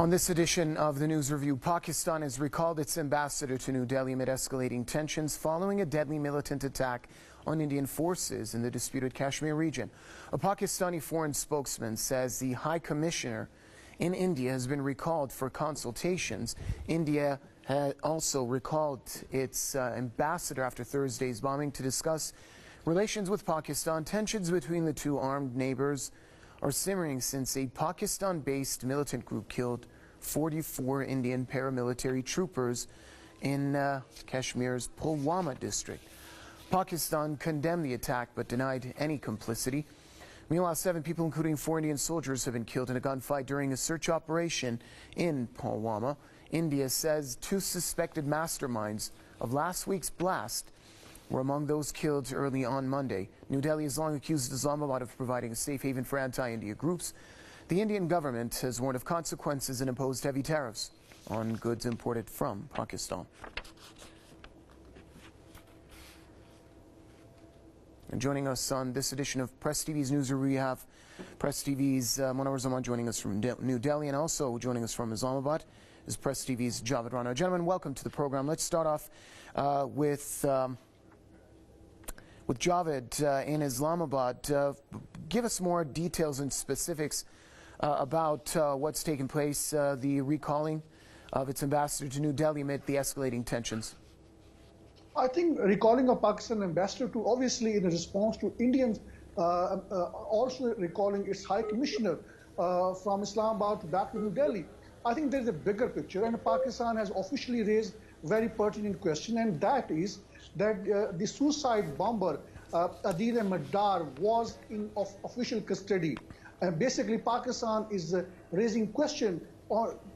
On this edition of the News Review, Pakistan has recalled its ambassador to New Delhi amid escalating tensions following a deadly militant attack on Indian forces in the disputed Kashmir region. A Pakistani foreign spokesman says the High Commissioner in India has been recalled for consultations. India had also recalled its ambassador after Thursday's bombing to discuss relations with Pakistan. Tensions between the two armed neighbors are simmering since a Pakistan-based militant group killed 44 Indian paramilitary troopers in Kashmir's Pulwama district. Pakistan condemned the attack but denied any complicity. Meanwhile, 7 people, including 4 Indian soldiers, have been killed in a gunfight during a search operation in Pulwama. India says 2 suspected masterminds of last week's blast were among those killed early on Monday. New Delhi has long accused Islamabad of providing a safe haven for anti-India groups. The Indian government has warned of consequences and imposed heavy tariffs on goods imported from Pakistan. And joining us on this edition of Press TV's News Review, we have Press TV's Munawar Zaman joining us from New Delhi, and also joining us from Islamabad is Press TV's JAVED RANA. Gentlemen, welcome to the program. Let's start off with Javed in Islamabad. Give us more details and specifics about what's taken place, the recalling of its ambassador to New Delhi amid the escalating tensions. I think recalling a Pakistan ambassador to, obviously in a response to Indians also recalling its High Commissioner from Islamabad back to New Delhi. I think there is a bigger picture, and Pakistan has officially raised very pertinent question, and that is that the suicide bomber Adil Ahmed Dar was in official custody. Basically, Pakistan is raising question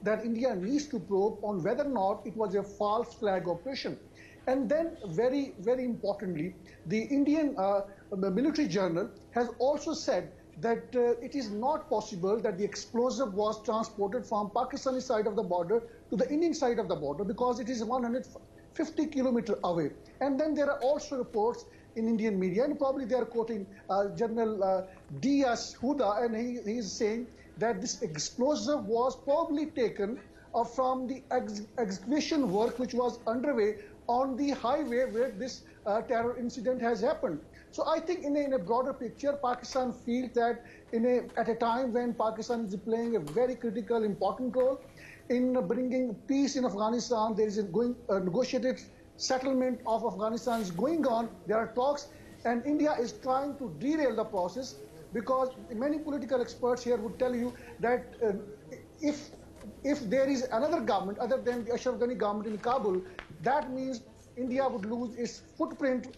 that India needs to probe on whether or not it was a false flag operation. And then, very, very importantly, the Indian military journal has also said that it is not possible that the explosive was transported from Pakistani side of the border to the Indian side of the border because it is 150 kilometers away. And then there are also reports in Indian media, and probably they are quoting General D.S. Huda, and he is saying that this explosive was probably taken from the excavation work which was underway on the highway where this terror incident has happened. So I think in a broader picture, Pakistan feels that at a time when Pakistan is playing a very critical, important role in bringing peace in Afghanistan, there is a negotiated settlement of Afghanistan is going on. There are talks, and India is trying to derail the process because many political experts here would tell you that if there is another government other than the Ashraf Ghani government in Kabul, that means India would lose its footprint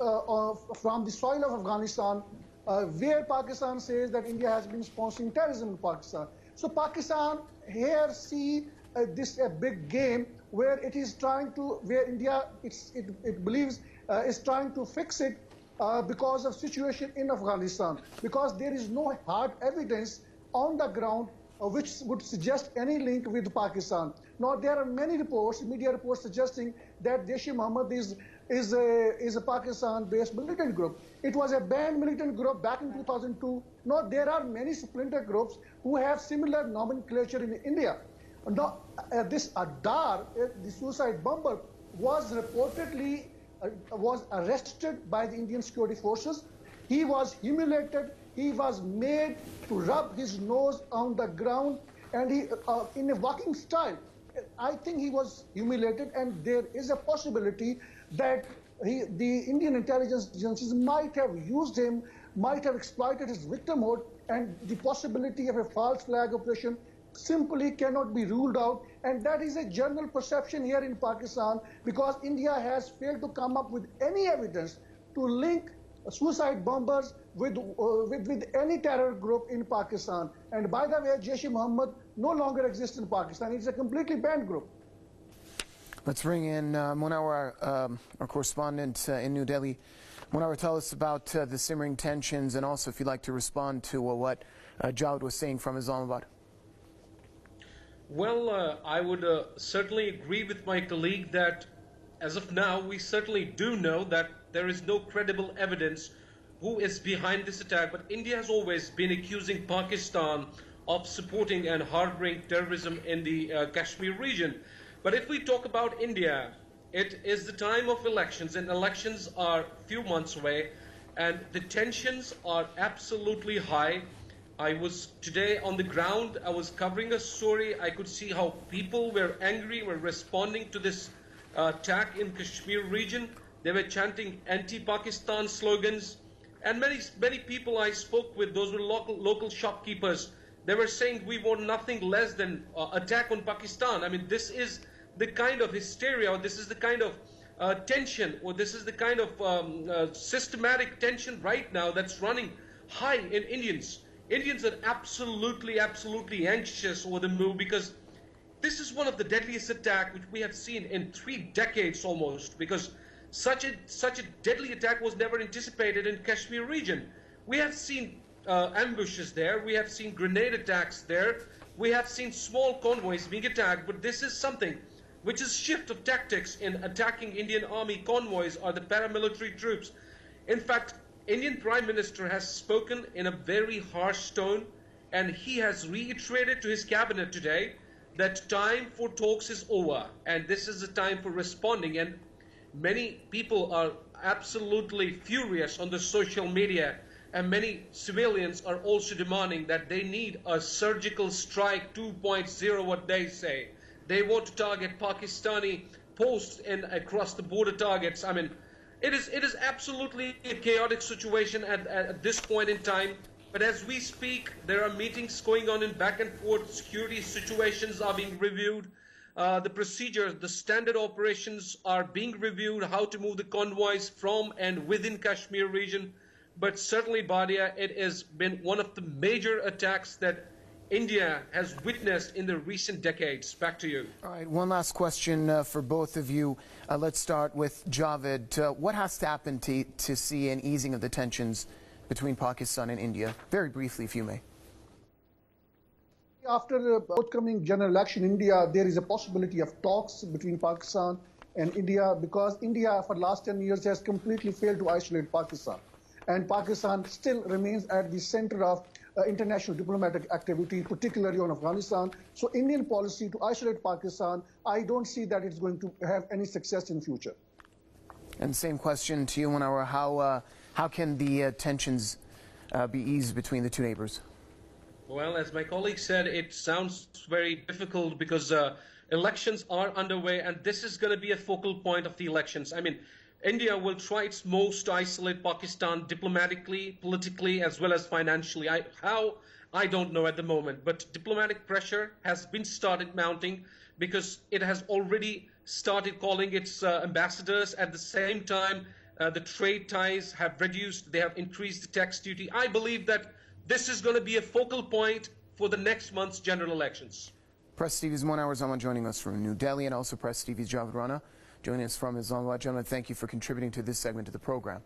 from the soil of Afghanistan, where Pakistan says that India has been sponsoring terrorism in Pakistan. So Pakistan here see this a big game where it is trying to, where India, it believes, is trying to fix it because of situation in Afghanistan, because there is no hard evidence on the ground which would suggest any link with Pakistan. Now, there are many reports, media reports suggesting that Jaish-e-Mohammed is a Pakistan-based militant group. It was a banned militant group back in 2002. Now, there are many splinter groups who have similar nomenclature in India. Now, this Adar, the suicide bomber, was reportedly was arrested by the Indian security forces. He was humiliated. He was made to rub his nose on the ground, and he, in a walking style, I think he was humiliated, and there is a possibility that the Indian intelligence agencies might have used him, might have exploited his victimhood, and the possibility of a false flag operation simply cannot be ruled out. And that is a general perception here in Pakistan, because India has failed to come up with any evidence to link suicide bombers with any terror group in Pakistan. And by the way, Jaish-e-Mohammed no longer exists in Pakistan. It's a completely banned group. Let's bring in Munawar, our correspondent in New Delhi. Munawar, tell us about the simmering tensions, and also if you'd like to respond to what Javed was saying from Islamabad. Well, I would certainly agree with my colleague that as of now, we certainly do know that there is no credible evidence who is behind this attack, but India has always been accusing Pakistan of supporting and harboring terrorism in the Kashmir region. But if we talk about India, it is the time of elections, and elections are few months away, and the tensions are absolutely high. I was today on the ground, I was covering a story, I could see how people were angry, were responding to this attack in Kashmir region. They were chanting anti-Pakistan slogans, and many people I spoke with, those were local shopkeepers, they were saying we want nothing less than attack on Pakistan. I mean, this is the kind of hysteria, or this is the kind of tension, or this is the kind of systematic tension right now that's running high in Indians. Indians are absolutely anxious over the move, because this is one of the deadliest attacks which we have seen in 3 decades almost, because such a deadly attack was never anticipated in Kashmir region. We have seen ambushes there, we have seen grenade attacks there, we have seen small convoys being attacked, but this is something which is shift of tactics in attacking Indian army convoys or the paramilitary troops. In fact, Indian Prime Minister has spoken in a very harsh tone, and he has reiterated to his cabinet today that time for talks is over, and this is the time for responding. And many people are absolutely furious on the social media, and many civilians are also demanding that they need a surgical strike 2.0, what they say. They want to target Pakistani posts and across the border targets. I mean, it is absolutely a chaotic situation at this point in time. But as we speak, there are meetings going on in back and forth. Security situations are being reviewed. The procedures, the standard operations are being reviewed, how to move the convoys from and within Kashmir region. But certainly, Badia, it has been one of the major attacks that India has witnessed in the recent decades. Back to you. All right, one last question for both of you. Let's start with Javed. What has to happen to see an easing of the tensions between Pakistan and India? Very briefly, if you may. After the upcoming general election in India, there is a possibility of talks between Pakistan and India, because India for the last 10 years has completely failed to isolate Pakistan. And Pakistan still remains at the center of international diplomatic activity, particularly on Afghanistan. So Indian policy to isolate Pakistan, I don't see that it's going to have any success in future. And same question to you, Munawar. How can the tensions be eased between the two neighbors? Well, as my colleague said, it sounds very difficult because elections are underway, and this is going to be a focal point of the elections. I mean, India will try its most to isolate Pakistan diplomatically, politically, as well as financially. How? I don't know at the moment, but diplomatic pressure has been started mounting, because it has already started calling its ambassadors. At the same time, the trade ties have reduced, they have increased the tax duty. I believe that this is going to be a focal point for the next month's general elections. Press TV's Munawar Zaman joining us from New Delhi, and also Press TV's JAVED Rana joining us from Islamabad. Gentlemen, thank you for contributing to this segment of the program.